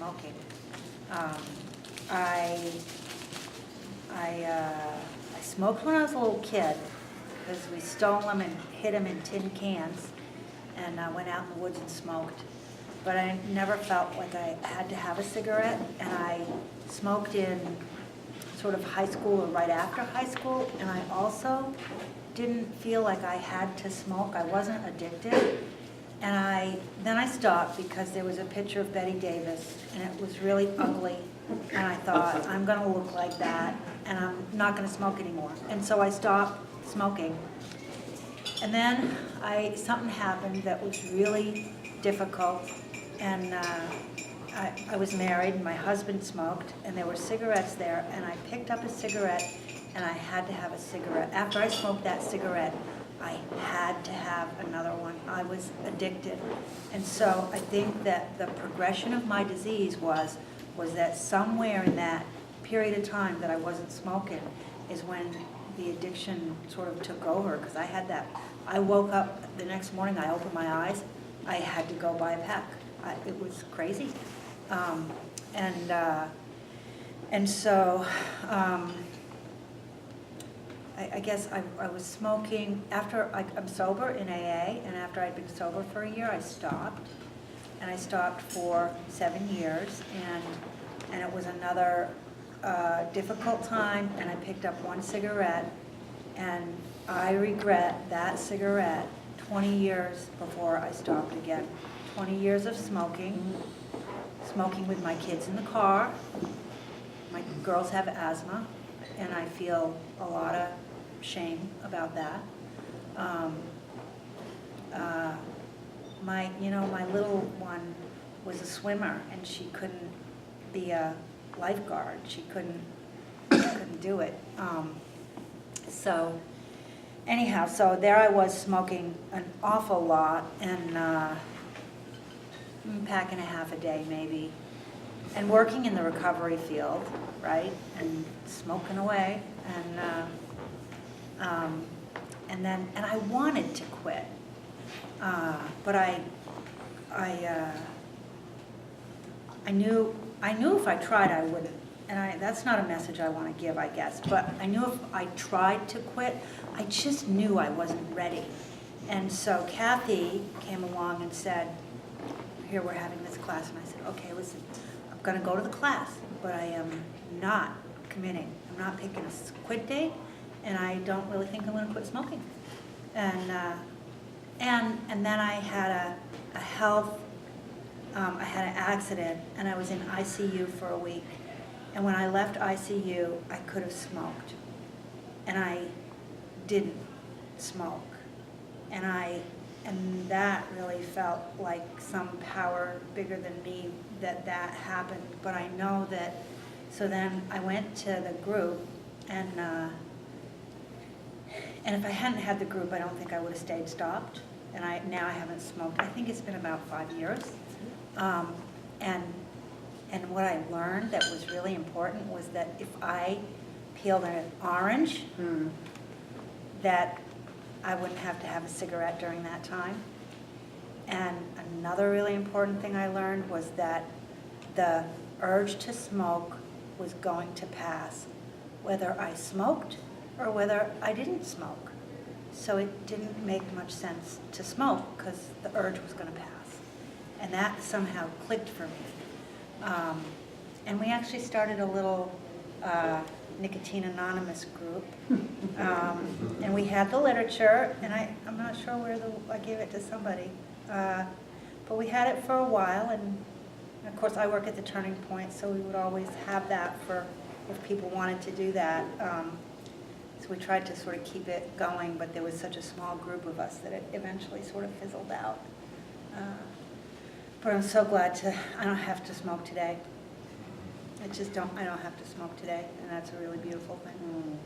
smoking. I smoked when I was a little kid because we stole them and hid them in tin cans and went out in the woods and smoked. But I never felt like I had to have a cigarette, and I smoked in sort of high school or right after high school, and I also didn't feel like I had to smoke. I wasn't addicted. And then I stopped because there was a picture of Betty Davis, and it was really ugly. And I thought, I'm going to look like that, and I'm not going to smoke anymore. And so I stopped smoking. And then something happened that was really difficult. And I was married, and my husband smoked, and there were cigarettes there. And I picked up a cigarette, and I had to have a cigarette. After I smoked that cigarette, I had to have another one. I was addicted. And so I think that the progression of my disease was that somewhere in that period of time that I wasn't smoking is when the addiction sort of took over, because I had that. I woke up the next morning, I opened my eyes, I had to go buy a pack. It was crazy. And so I guess I was smoking after I'm sober in AA, and after I'd been sober for a year, I stopped. And I stopped for 7 years, and it was another difficult time, and I picked up one cigarette, and I regret that cigarette 20 years before I stopped again. 20 years of smoking with my kids in the car. My girls have asthma, and I feel a lot of shame about that. My little one was a swimmer, and she couldn't be a lifeguard. She couldn't do it. So anyhow, so there I was smoking an awful lot, and pack and a half a day maybe, and working in the recovery field, right, and smoking away, and I wanted to quit, but I knew if I tried I wouldn't, and that's not a message I want to give, I guess, but I knew if I tried to quit, I just knew I wasn't ready. And so Kathy came along and said, here we're having this class, and I said, okay, listen, I'm going to go to the class, but I am not committing. I'm not picking a quit date, and I don't really think I'm going to quit smoking. And then I had a health, I had an accident, and I was in ICU for a week. And when I left ICU, I could have smoked, and I didn't smoke. And that really felt like some power bigger than me that happened. But I know that, so then I went to the group, and if I hadn't had the group, I don't think I would have stayed stopped. And now I haven't smoked. I think it's been about 5 years. And what I learned that was really important was that if I peeled an orange, that I wouldn't have to have a cigarette during that time. And another really important thing I learned was that the urge to smoke was going to pass, whether I smoked or whether I didn't smoke. So it didn't make much sense to smoke because the urge was going to pass. And that somehow clicked for me. And we actually started a little Nicotine Anonymous group, and we had the literature, and I'm not sure where I gave it to somebody, but we had it for a while, and of course I work at the Turning Point, so we would always have that for if people wanted to do that. So we tried to sort of keep it going, but there was such a small group of us that it eventually sort of fizzled out. But I'm so glad I don't have to smoke today. I don't have to smoke today, and that's a really beautiful thing.